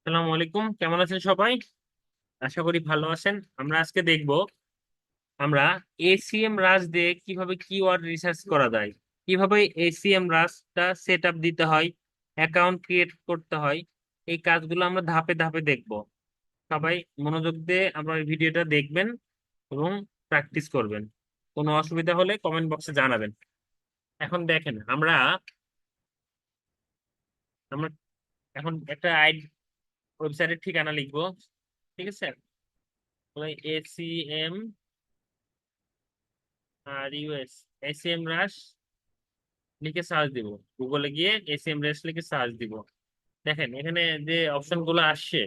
আসসালামু আলাইকুম, কেমন আছেন সবাই? আশা করি ভালো আছেন। আমরা আজকে দেখব আমরা এসিএম রাশ দিয়ে কিভাবে কিওয়ার্ড রিসার্চ করা যায়, কিভাবে এসিএম রাশটা সেট আপ দিতে হয়, অ্যাকাউন্ট ক্রিয়েট করতে হয়। এই কাজগুলো আমরা ধাপে ধাপে দেখব। সবাই মনোযোগ দিয়ে আমরা এই ভিডিওটা দেখবেন এবং প্র্যাকটিস করবেন। কোনো অসুবিধা হলে কমেন্ট বক্সে জানাবেন। এখন দেখেন, আমরা আমরা এখন একটা ওয়েবসাইটের ঠিকানা লিখবো। ঠিক আছে, এসিএম আর ইউএস এসিএম রাশ লিখে সার্চ দিব। গুগলে গিয়ে এসিএম রাশ লিখে সার্চ দিব। দেখেন এখানে যে অপশন গুলো আসছে,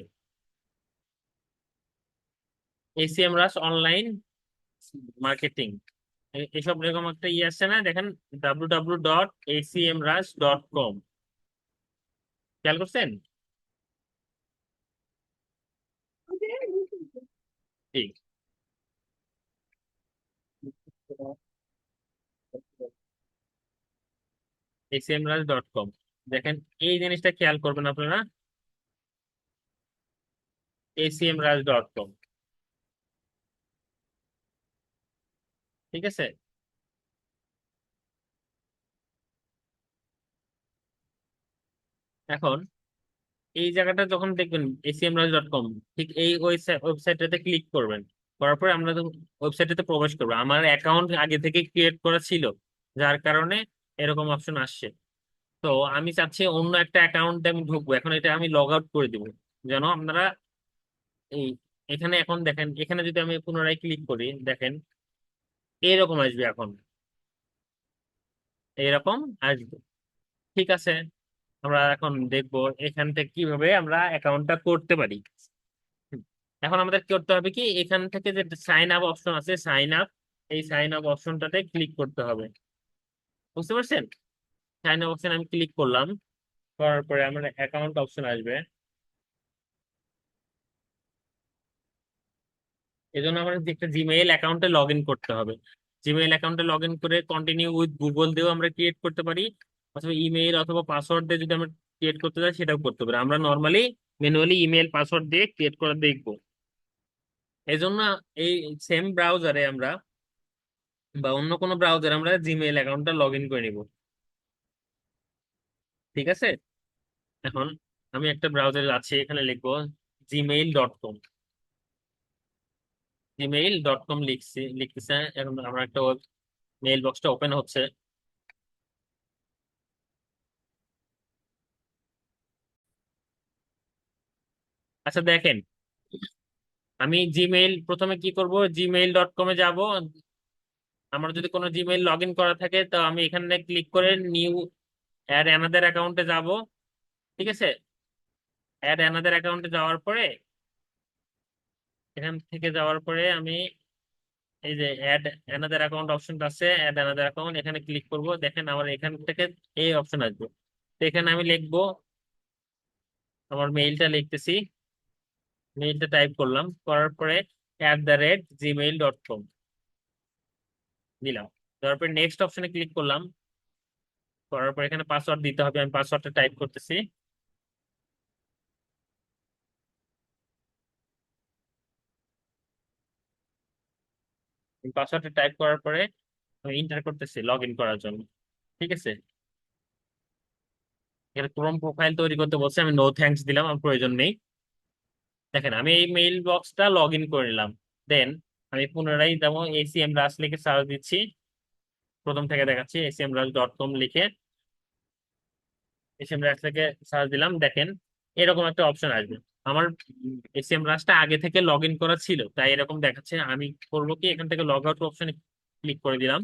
এসিএম রাশ অনলাইন মার্কেটিং, এসব এরকম একটা আসছে না? দেখেন www.acmrush.com, খেয়াল করছেন? ঠিক, acmrush.com। দেখেন এই জিনিসটা খেয়াল করবেন আপনারা, acmrush.com। ঠিক আছে, এখন এই জায়গাটা যখন দেখবেন acmrush.com, ঠিক এই ওয়েবসাইটটাতে ক্লিক করবেন। করার পরে আমরা ওয়েবসাইটটাতে প্রবেশ করবো। আমার অ্যাকাউন্ট আগে থেকে ক্রিয়েট করা ছিল, যার কারণে এরকম অপশন আসছে। তো আমি চাচ্ছি অন্য একটা অ্যাকাউন্টে আমি ঢুকবো। এখন এটা আমি লগ আউট করে দিব, যেন আপনারা এই এখানে এখন দেখেন, এখানে যদি আমি পুনরায় ক্লিক করি, দেখেন এরকম আসবে। এখন এরকম আসবে। ঠিক আছে, আমরা এখন দেখবো এখান থেকে কিভাবে আমরা অ্যাকাউন্টটা করতে পারি। হুম। এখন আমাদের কি করতে হবে, কি এখান থেকে যে সাইন আপ অপশন আছে, সাইন আপ, এই সাইন আপ অপশনটাতে ক্লিক করতে হবে। বুঝতে পারছেন? সাইন আপ অপশন আমি ক্লিক করলাম, করার পরে আমার অ্যাকাউন্ট অপশন আসবে। এই জন্য আমার একটা জিমেইল অ্যাকাউন্টে লগ ইন করতে হবে। জিমেইল অ্যাকাউন্টে লগ ইন করে কন্টিনিউ উইথ গুগল দিয়েও আমরা ক্রিয়েট করতে পারি, অথবা ইমেইল অথবা পাসওয়ার্ড দিয়ে যদি আমরা ক্রিয়েট করতে চাই সেটাও করতে পারি। আমরা নর্মালি ম্যানুয়ালি ইমেইল পাসওয়ার্ড দিয়ে ক্রিয়েট করে দেখবো। এই জন্য এই সেম ব্রাউজারে আমরা বা অন্য কোনো ব্রাউজারে আমরা জিমেইল অ্যাকাউন্টটা লগ ইন করে নিব। ঠিক আছে, এখন আমি একটা ব্রাউজারে আছি, এখানে লিখবো gmail.com। gmail.com লিখতেছে। এখন আমার একটা মেইল বক্সটা ওপেন হচ্ছে। আচ্ছা দেখেন, আমি জিমেইল প্রথমে কি করব, gmail.com এ যাব। আমার যদি কোনো জিমেইল লগ ইন করা থাকে, তো আমি এখানে ক্লিক করে নিউ অ্যাড অ্যানাদার অ্যাকাউন্টে যাব। ঠিক আছে, অ্যাড অ্যানাদার অ্যাকাউন্টে যাওয়ার পরে, এখান থেকে যাওয়ার পরে আমি এই যে অ্যাড অ্যানাদার অ্যাকাউন্ট অপশনটা আছে, অ্যাড অ্যানাদার অ্যাকাউন্ট, এখানে ক্লিক করব। দেখেন আমার এখান থেকে এই অপশন আসবে। তো এখানে আমি লিখবো, আমার মেইলটা লিখতেছি, মেইলটা টাইপ করলাম, করার পরে @gmail.com দিলাম। তারপরে নেক্সট অপশনে ক্লিক করলাম, করার পর এখানে পাসওয়ার্ড দিতে হবে। আমি পাসওয়ার্ডটা টাইপ করতেছি। পাসওয়ার্ডটা টাইপ করার পরে আমি ইন্টার করতেছি লগ ইন করার জন্য। ঠিক আছে, এখানে ক্রোম প্রোফাইল তৈরি করতে বলছে, আমি নো থ্যাঙ্কস দিলাম, আমার প্রয়োজন নেই। দেখেন আমি এই মেইল বক্সটা লগ ইন করে নিলাম। দেন আমি পুনরায় যেমন এসিএম রাশ লিখে সার্চ দিচ্ছি। প্রথম থেকে দেখাচ্ছি, acmrush.com লিখে এসিএম রাশ লিখে সার্চ দিলাম। দেখেন এরকম একটা অপশন আসবে। আমার এসিএম রাশটা আগে থেকে লগ ইন করা ছিল, তাই এরকম দেখাচ্ছে। আমি করবো কি, এখান থেকে লগ আউট অপশনে ক্লিক করে দিলাম।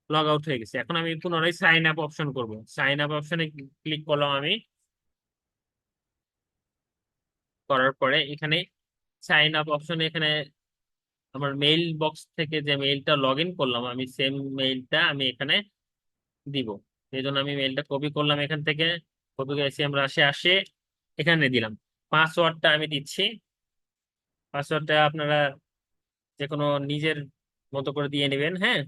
লগ আউট হয়ে গেছে। এখন আমি পুনরায় সাইন আপ অপশন করব। সাইন আপ অপশনে ক্লিক করলাম আমি। করার পরে এখানে সাইন আপ অপশনে এখানে আমার মেইল বক্স থেকে যে মেইলটা লগ ইন করলাম, আমি সেম মেইলটা আমি এখানে দিব। এই জন্য আমি মেইলটা কপি করলাম এখান থেকে, কপি করে এসে আমরা আসে এখানে দিলাম। পাসওয়ার্ডটা আমি দিচ্ছি। পাসওয়ার্ডটা আপনারা যে কোনো নিজের মতো করে দিয়ে নেবেন। হ্যাঁ,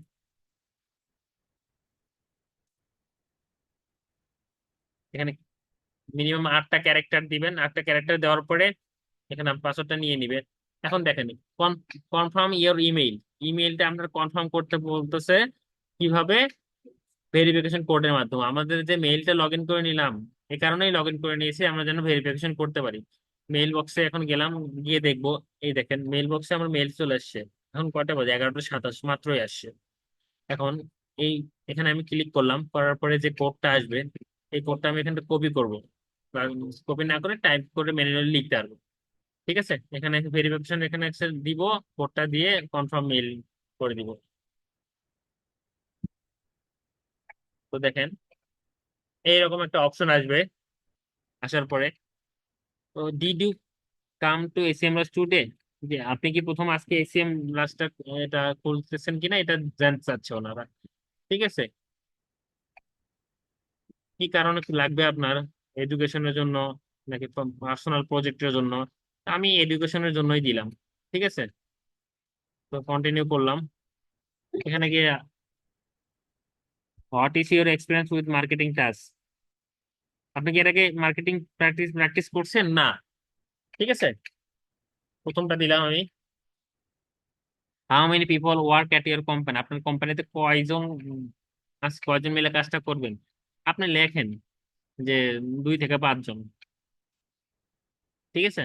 এখানে মিনিমাম 8টা ক্যারেক্টার দিবেন। 8টা ক্যারেক্টার দেওয়ার পরে এখানে পাসওয়ার্ডটা নিয়ে নিবে। এখন দেখেন, কনফার্ম ইওর ইমেইল, ইমেইলটা আমরা কনফার্ম করতে বলতেছে কিভাবে, ভেরিফিকেশন কোডের মাধ্যমে। আমাদের যে মেইলটা লগ ইন করে নিলাম, এই কারণেই লগ ইন করে নিয়েছি আমরা যেন ভেরিফিকেশন করতে পারি। মেইল বক্সে এখন গেলাম, গিয়ে দেখবো, এই দেখেন মেইল বক্সে আমার মেইল চলে আসছে। এখন কয়টা বাজে? 11টা 27 মাত্রই আসছে। এখন এই এখানে আমি ক্লিক করলাম, করার পরে যে কোডটা আসবে, এই কোডটা আমি এখানে কপি করব, কপি না করে টাইপ করে ম্যানুয়ালি লিখতে পারবো। ঠিক আছে, এখানে ভেরিফিকেশন এখানে এসে দিব, কোডটা দিয়ে কনফার্ম মেইল করে দিব। তো দেখেন এইরকম একটা অপশন আসবে। আসার পরে, তো did you come to SEMrush today, যে আপনি কি প্রথম আজকে এসিএম রাসটা এটা খুলতেছেন কিনা এটা জানতে চাচ্ছে ওনারা। ঠিক আছে, কি কারণে কি লাগবে আপনার, এডুকেশনের জন্য নাকি পার্সোনাল প্রজেক্টের জন্য? আমি এডুকেশনের জন্যই দিলাম। ঠিক আছে, তো কন্টিনিউ করলাম। এখানে গিয়ে what is your experience with marketing task, আপনি কি এর আগে মার্কেটিং প্র্যাকটিস প্র্যাকটিস করছেন না? ঠিক আছে, প্রথমটা দিলাম আমি। How many people work at your company, আপনার কোম্পানিতে কয়জন কয়জন মিলে কাজটা করবেন? আপনি লেখেন যে 2 থেকে 5 জন। ঠিক আছে,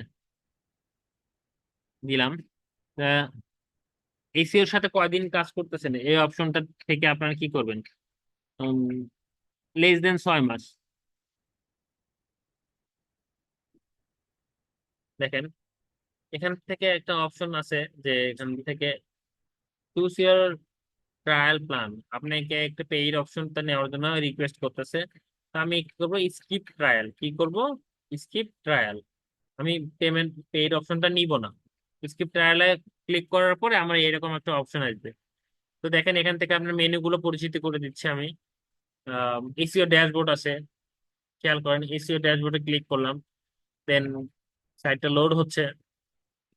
দিলাম। এসিওর সাথে কয়দিন কাজ করতেছেন, এই অপশনটা থেকে আপনারা কি করবেন? লেস দেন 6 মাস। দেখেন এখান থেকে একটা অপশন আছে, যে এখান থেকে চুজ ইয়ার ট্রায়াল প্ল্যান, আপনাকে একটা পেইড অপশনটা নেওয়ার জন্য রিকোয়েস্ট করতেছে। তো আমি কি করবো, স্কিপ ট্রায়াল, কি করব, স্কিপ ট্রায়াল। আমি পেমেন্ট পেইড অপশনটা নিব না। স্কিপ ট্রায়ালে ক্লিক করার পরে আমার এরকম একটা অপশন আসবে। তো দেখেন এখান থেকে আপনার মেনুগুলো পরিচিত করে দিচ্ছে আমি। এসিও ড্যাশবোর্ড আছে, খেয়াল করেন, এসিও ড্যাশবোর্ডে ক্লিক করলাম, দেন সাইটটা লোড হচ্ছে।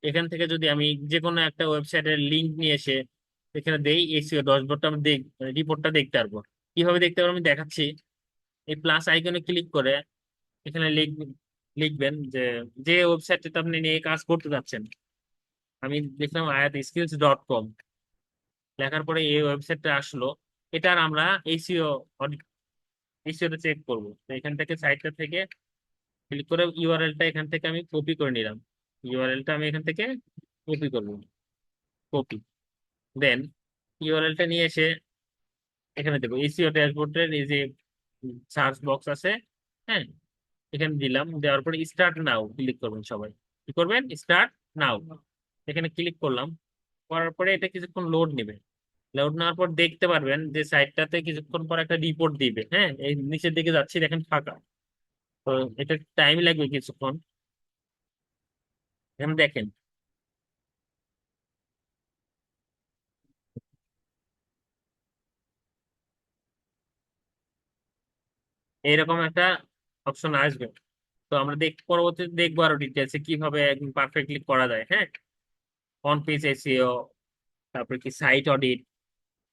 এখান থেকে যদি আমি যে কোনো একটা ওয়েবসাইটের লিংক নিয়ে এসে এখানে দেই, এসিও ড্যাশবোর্ডটা আমি রিপোর্টটা দেখতে পারবো। কিভাবে দেখতে পারবো আমি দেখাচ্ছি। এই প্লাস আইকনে ক্লিক করে এখানে লিখবেন যে যে ওয়েবসাইটটাতে আপনি নিয়ে কাজ করতে যাচ্ছেন। আমি লিখলাম ayatskills.com, লেখার পরে এই ওয়েবসাইটটা আসলো। এটার আমরা এসিও এসিওটা চেক করবো। তো এখান থেকে সাইটটা থেকে ক্লিক করে ইউআরএলটা এখান থেকে আমি কপি করে নিলাম। ইউআরএলটা আমি এখান থেকে কপি করবো, কপি। দেন ইউআরএলটা নিয়ে এসে এখানে দেবো এসিও ড্যাশবোর্ডের এই যে সার্চ বক্স আছে, হ্যাঁ, এখানে দিলাম। দেওয়ার পরে স্টার্ট নাও ক্লিক করবেন সবাই। কি করবেন? Start now. এখানে ক্লিক করলাম, করার পরে এটা কিছুক্ষণ লোড নেবে। লোড নেওয়ার পর দেখতে পারবেন যে সাইটটাতে কিছুক্ষণ পর একটা রিপোর্ট দিবে। হ্যাঁ, এই নিচের দিকে যাচ্ছি, দেখেন ফাঁকা। তো এটা টাইম লাগবে কিছুক্ষণ। এখন দেখেন এইরকম একটা অপশন আসবে। তো আমরা পরবর্তীতে দেখবো আরো ডিটেলসে কিভাবে একদম পারফেক্টলি করা যায়। হ্যাঁ, অন পেজ এসইও, তারপর কি সাইট অডিট,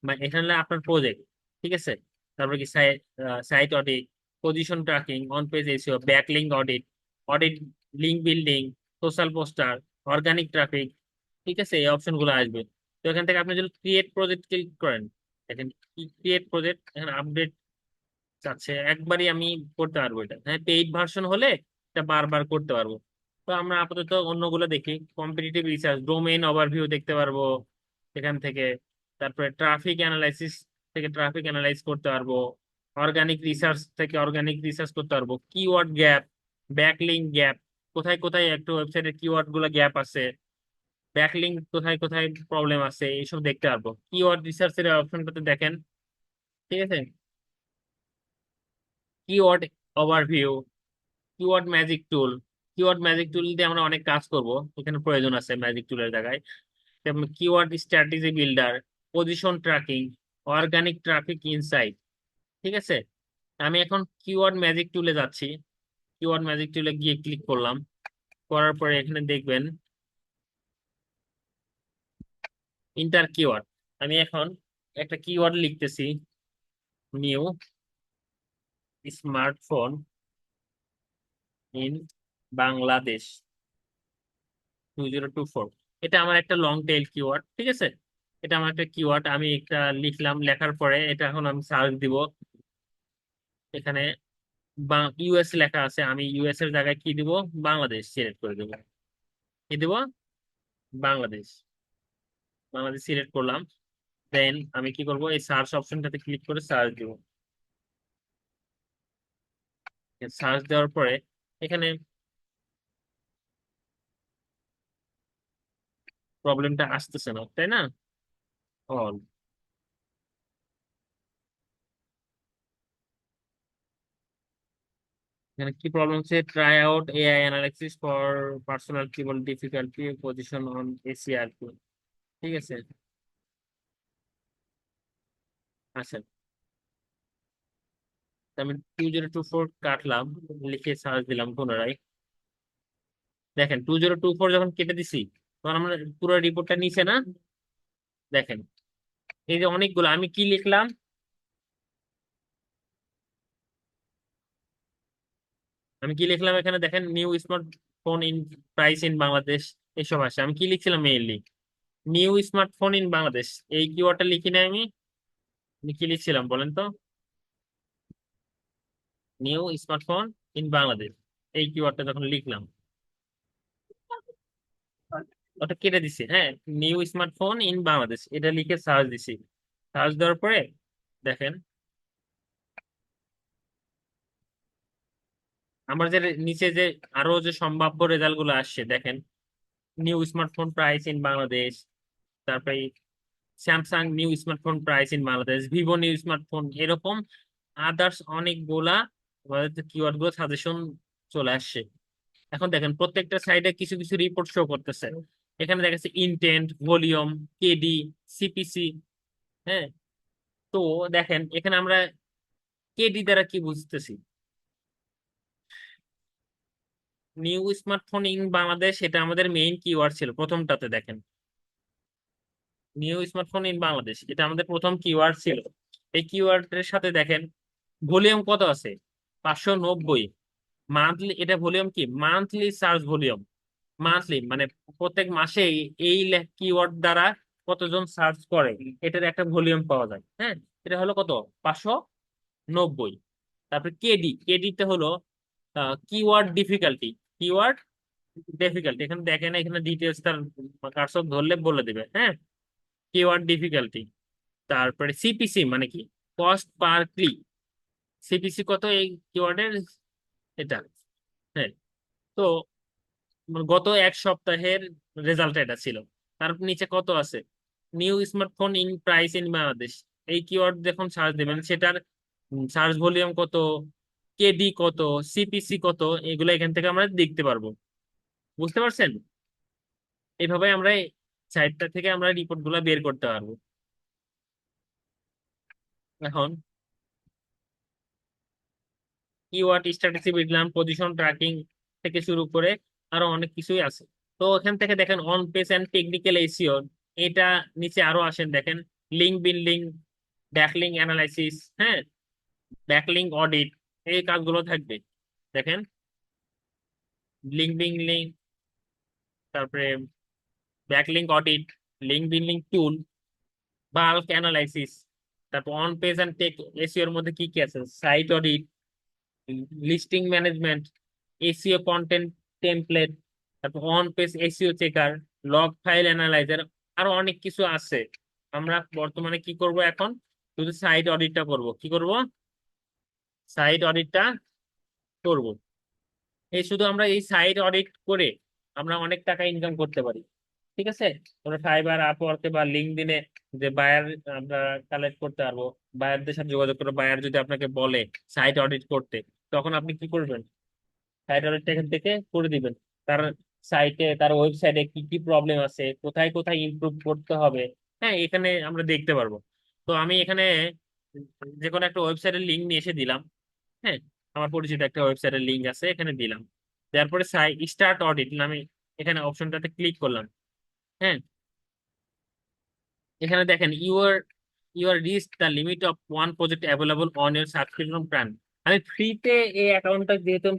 মানে এখানে আপনার প্রজেক্ট। ঠিক আছে, তারপর কি site audit, position tracking, on page SEO, backlink audit, audit link building, social poster, organic traffic. ঠিক আছে, এই অপশন গুলো আসবে। তো এখান থেকে আপনি যদি ক্রিয়েট প্রজেক্ট ক্লিক করেন, দেখেন ক্রিয়েট প্রজেক্ট এখানে আপডেট চাচ্ছে। একবারই আমি করতে পারবো এটা, হ্যাঁ, পেইড ভার্সন হলে এটা বারবার করতে পারবো। তো আমরা আপাতত অন্যগুলো দেখি। কম্পিটিটিভ রিসার্চ, ডোমেইন ওভারভিউ দেখতে পারবো এখান থেকে। তারপরে ট্রাফিক অ্যানালাইসিস থেকে ট্রাফিক অ্যানালাইজ করতে পারবো। অর্গানিক রিসার্চ থেকে অর্গানিক রিসার্চ করতে পারবো। কিওয়ার্ড গ্যাপ, ব্যাকলিঙ্ক গ্যাপ, কোথায় কোথায় একটা ওয়েবসাইটের কিওয়ার্ড গুলো গ্যাপ আছে, ব্যাকলিঙ্ক কোথায় কোথায় প্রবলেম আছে, এইসব দেখতে পারবো কিওয়ার্ড রিসার্চের অপশনটাতে। দেখেন, ঠিক আছে, কিওয়ার্ড ওভারভিউ, কিওয়ার্ড ম্যাজিক টুল। কিওয়ার্ড ম্যাজিক টুল দিয়ে আমরা অনেক কাজ করব, এখানে প্রয়োজন আছে ম্যাজিক টুলের জায়গায়। যেমন keyword strategy builder, position tracking, organic traffic insight. ঠিক আছে, আমি এখন কিওয়ার্ড ম্যাজিক টুলে যাচ্ছি। কিওয়ার্ড ম্যাজিক টুলে গিয়ে ক্লিক করলাম, করার পরে এখানে দেখবেন ইন্টার কিওয়ার্ড। আমি এখন একটা কিওয়ার্ড লিখতেছি, নিউ স্মার্টফোন ইন বাংলাদেশ 2024। এটা আমার একটা লং টেল কিওয়ার্ড, ঠিক আছে। এটা আমার একটা কিওয়ার্ড, আমি একটা লিখলাম, লেখার পরে এটা এখন আমি সার্চ দিব। এখানে ইউএস লেখা আছে, আমি ইউএস এর জায়গায় কি দিব, বাংলাদেশ সিলেক্ট করে দেবো। কি দিব, বাংলাদেশ। বাংলাদেশ সিলেক্ট করলাম। দেন আমি কি করব, এই সার্চ অপশনটাতে ক্লিক করে সার্চ দিব। সার্চ দেওয়ার পরে এখানে প্রবলেমটা আসতেছে না, তাই না? অল, এখানে কি প্রবলেম হচ্ছে, try out AI analysis for personal keyboard difficulty position on ACRP. ঠিক আছে, আচ্ছা। তো আমি 2024 কাটলাম, লিখে সার্চ দিলাম পুনরায়। দেখেন 2024 যখন কেটে দিছি, তখন আমরা পুরো রিপোর্টটা নিচে না, দেখেন এই যে অনেকগুলো, আমি কি লিখলাম, আমি কি লিখলাম এখানে দেখেন, new smartphone in price in Bangladesh, এসব আসে। আমি কি লিখছিলাম mainly, new smartphone in Bangladesh, এই কিওয়ার্ডটা লিখি না আমি। আমি কি লিখছিলাম বলেন তো, নিউ স্মার্টফোন ইন বাংলাদেশ, এই কিওয়ার্ডটা যখন লিখলাম, ওটা কেটে দিছি, হ্যাঁ। নিউ স্মার্টফোন ইন বাংলাদেশ এটা লিখে সার্চ দিছি। সার্চ দেওয়ার পরে দেখেন আমার যে নিচে যে আরো যে সম্ভাব্য রেজাল্ট গুলো আসছে, দেখেন new smartphone price in Bangladesh, তারপরে Samsung new smartphone price in Bangladesh, Vivo new smartphone, এরকম আদার্স অনেকগুলা কিওয়ার্ড গুলো সাজেশন চলে আসছে। এখন দেখেন প্রত্যেকটা সাইডে কিছু কিছু রিপোর্ট শো করতেছে। এখানে দেখা যাচ্ছে ইনটেন্ট, ভলিউম, কেডি, সিপিসি। হ্যাঁ, তো দেখেন এখানে আমরা কেডি দ্বারা কি বুঝতেছি, নিউ স্মার্টফোন ইন বাংলাদেশ, এটা আমাদের মেইন কিওয়ার্ড ছিল প্রথমটাতে। দেখেন নিউ স্মার্টফোন ইন বাংলাদেশ এটা আমাদের প্রথম কিওয়ার্ড ছিল। এই কিওয়ার্ডের সাথে দেখেন ভলিউম কত আছে, 590। মান্থলি, এটা ভলিউম কি, মান্থলি সার্চ ভলিউম। মান্থলি মানে প্রত্যেক মাসে এই কিওয়ার্ড দ্বারা কতজন সার্চ করে, এটার একটা ভলিউম পাওয়া যায়। হ্যাঁ, এটা হলো কত, 590। তারপরে কেডি, কেডিতে হলো কিওয়ার্ড ডিফিকাল্টি। কিওয়ার্ড ডিফিকাল্টি, এখানে দেখেন, এখানে ডিটেলস তার কারসর ধরলে বলে দিবে। হ্যাঁ, কিওয়ার্ড ডিফিকাল্টি। তারপরে সিপিসি মানে কি, কস্ট পার ক্লিক। সিপিসি কত এই কিওয়ার্ডের, এটা। হ্যাঁ, তো গত এক সপ্তাহের রেজাল্ট এটা ছিল। তার নিচে কত আছে, new smartphone in price in Bangladesh, এই কিওয়ার্ড যখন সার্চ দেবেন সেটার সার্চ ভলিউম কত, কেডি কত, সিপিসি কত, এগুলো এখান থেকে আমরা দেখতে পারবো। বুঝতে পারছেন? এইভাবে আমরা সাইটটা থেকে আমরা রিপোর্ট গুলা বের করতে পারবো। এখন কিওয়ার্ড স্ট্র্যাটেজি বুঝলাম, পজিশন ট্র্যাকিং থেকে শুরু করে আরো অনেক কিছুই আছে। তো এখান থেকে দেখেন on page and technical SEO, এটা নিচে আরো আসেন, দেখেন লিঙ্ক বিল্ডিং, ব্যাকলিঙ্ক অ্যানালাইসিস, হ্যাঁ, ব্যাকলিঙ্ক অডিট, এই কাজগুলো থাকবে। দেখেন লিঙ্ক বিল্ডিং, তারপরে backlink audit, link building tool, bulk analysis, তারপর on page and tech SEO এর মধ্যে কি কি আছে, site audit, listing management, SEO content template, তারপর on page SEO checker, log file analyser, আরো অনেক কিছু আছে। আমরা বর্তমানে কি করব এখন, শুধু সাইট অডিটটা করব। কি করব, সাইট অডিটটা করব। এই শুধু আমরা এই সাইট অডিট করে আমরা অনেক টাকা ইনকাম করতে পারি। ঠিক আছে, আমরা ফাইবার, আপওয়ার্কে বা লিঙ্কডইনে যে বায়ার আমরা কালেক্ট করতে পারবো। বায়ারদের সাথে যোগাযোগ করে বায়ার যদি আপনাকে বলে সাইট অডিট করতে, তখন আপনি কি করবেন, সাইট অডিটটা এখান থেকে করে দিবেন। তার সাইটে, তার ওয়েবসাইটে কি কি প্রবলেম আছে, কোথায় কোথায় ইমপ্রুভ করতে হবে, হ্যাঁ, এখানে আমরা দেখতে পারবো। তো আমি এখানে যে কোনো একটা ওয়েবসাইটের লিঙ্ক নিয়ে এসে দিলাম। হ্যাঁ, আমার পরিচিত একটা ওয়েবসাইটের লিঙ্ক আছে, এখানে দিলাম। তারপরে স্টার্ট অডিট নামে এখানে অপশনটাতে ক্লিক করলাম। হ্যাঁ, এখানে দেখেন your reach the limit of one project available on your subscription plan. আমি ফ্রিতে এই অ্যাকাউন্টটা যেহেতু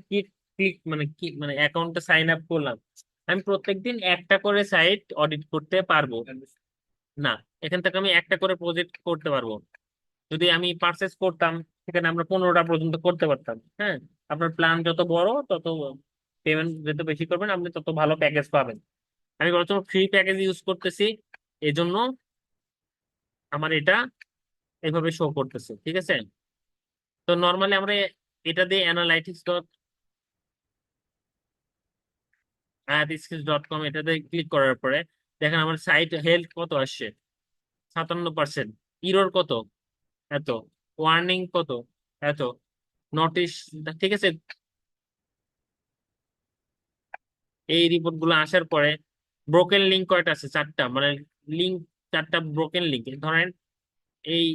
ক্লিক মানে কি মানে অ্যাকাউন্টে সাইন আপ করলাম, আমি প্রত্যেকদিন একটা করে সাইট অডিট করতে পারবো না। এখান থেকে আমি একটা করে প্রজেক্ট করতে পারবো। যদি আমি পারচেস করতাম, সেখানে আমরা 15টা পর্যন্ত করতে পারতাম। হ্যাঁ, আপনার প্ল্যান যত বড় তত পেমেন্ট যত বেশি করবেন আপনি তত ভালো প্যাকেজ পাবেন। আমি বরঞ্চ ফ্রি প্যাকেজ ইউজ করতেছি, এই জন্য আমার এটা এইভাবে শো করতেছে। ঠিক আছে, তো নর্মালি আমরা এটা দিয়ে অ্যানালাইটিক্স ডট কম এটাতে ক্লিক করার পরে দেখেন আমার সাইট হেলথ কত আসছে, 57%। ইরর কত, এত। ওয়ার্নিং কত, এত। নোটিশ, ঠিক আছে। এই রিপোর্ট গুলো আসার পরে ব্রোকেন লিঙ্ক কয়টা আছে, 4টা, মানে লিঙ্ক 4টা ব্রোকেন লিঙ্ক। ধরেন এই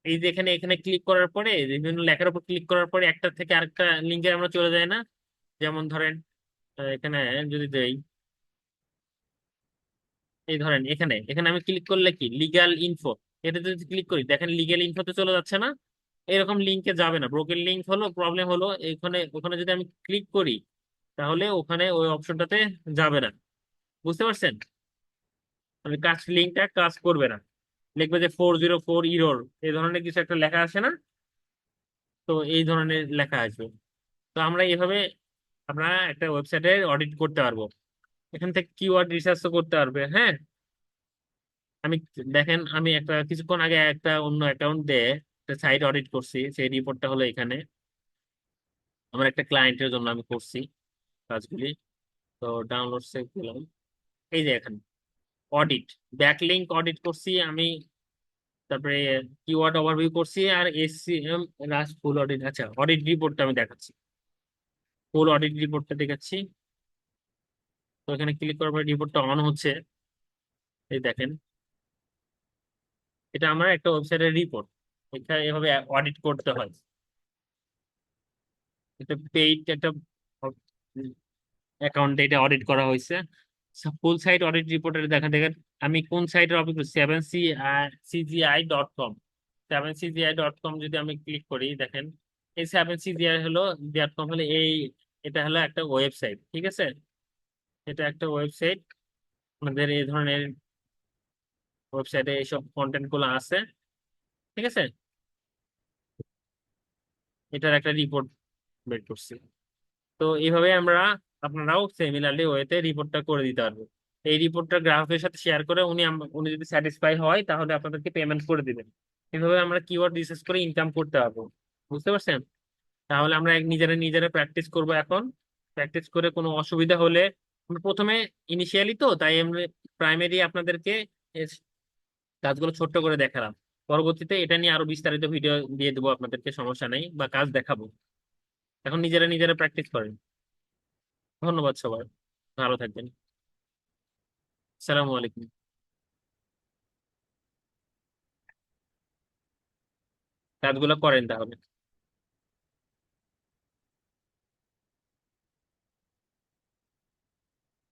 এই যে এখানে এখানে ক্লিক করার পরে বিভিন্ন লেখার উপর ক্লিক করার পরে একটা থেকে আরেকটা লিঙ্কে আমরা চলে যাই না? যেমন ধরেন এখানে যদি দেই, এই ধরেন এখানে এখানে আমি ক্লিক করলে কি লিগ্যাল ইনফো, এটা যদি ক্লিক করি দেখেন লিগ্যাল ইনফোতে চলে যাচ্ছে না? এরকম লিঙ্কে যাবে না। ব্রোকেন লিঙ্ক হলো প্রবলেম হলো এখানে, ওখানে যদি আমি ক্লিক করি তাহলে ওখানে ওই অপশনটাতে যাবে না। বুঝতে পারছেন? মানে কাজ লিঙ্কটা কাজ করবে না, লিখবে যে 404 ইরোর, এই ধরনের কিছু একটা লেখা আসে না? তো এই ধরনের লেখা আসবে। তো আমরা এইভাবে আমরা একটা ওয়েবসাইটে অডিট করতে পারবো। এখান থেকে কিওয়ার্ড রিসার্চও করতে পারবে। হ্যাঁ, আমি দেখেন আমি একটা কিছুক্ষণ আগে একটা অন্য অ্যাকাউন্ট দিয়ে একটা সাইট অডিট করছি, সেই রিপোর্টটা হলো এখানে। আমার একটা ক্লায়েন্টের জন্য আমি করছি কাজগুলি। তো ডাউনলোড সেভ দিলাম, এই যে এখানে অডিট, ব্যাকলিংক অডিট করছি আমি, তারপরে কিওয়ার্ড ওভারভিউ করছি, আর এসসিএম রাস ফুল অডিট। আচ্ছা, অডিট রিপোর্টটা আমি দেখাচ্ছি, ফুল অডিট রিপোর্টটা দেখাচ্ছি। তো এখানে ক্লিক করার পরে রিপোর্টটা অন হচ্ছে, এই দেখেন এটা আমার একটা ওয়েবসাইটের রিপোর্ট। এটা এভাবে অডিট করতে হয়। এটা পেইড একটা অ্যাকাউন্টে এটা অডিট করা হয়েছে। ফুল সাইট অডিট রিপোর্টের দেখা দেখেন আমি কোন সাইটের অডিট করছি, 7CGI.com। 7CGI.com যদি আমি ক্লিক করি দেখেন, এই 7CGI হলো .com হলো এই, এটা হলো একটা ওয়েবসাইট। ঠিক আছে, এটা একটা ওয়েবসাইট। আমাদের এই ধরনের ওয়েবসাইটে এইসব কন্টেন্ট গুলো আছে। ঠিক আছে, এটার একটা রিপোর্ট বের করছি। তো এইভাবে আমরা আপনারাও সিমিলারলি ওয়েতে রিপোর্টটা করে দিতে পারবো। এই রিপোর্টটা গ্রাহকের সাথে শেয়ার করে উনি যদি স্যাটিসফাই হয় তাহলে আপনাদেরকে পেমেন্ট করে দিবেন। এইভাবে আমরা কিওয়ার্ড রিসার্চ করে ইনকাম করতে পারবো। বুঝতে পারছেন? তাহলে আমরা নিজেরা নিজেরা প্র্যাকটিস করব এখন। প্র্যাকটিস করে কোনো অসুবিধা হলে আমরা প্রথমে ইনিশিয়ালি তো তাই আমরা প্রাইমারি আপনাদেরকে এর কাজগুলো ছোট্ট করে দেখালাম। পরবর্তীতে এটা নিয়ে আরো বিস্তারিত ভিডিও দিয়ে দেবো আপনাদেরকে, সমস্যা নেই, বা কাজ দেখাবো। এখন নিজেরা নিজেরা প্র্যাকটিস করেন। ধন্যবাদ সবাই, ভালো থাকবেন। সালামু আলাইকুম। কাজগুলো করেন তাহলে।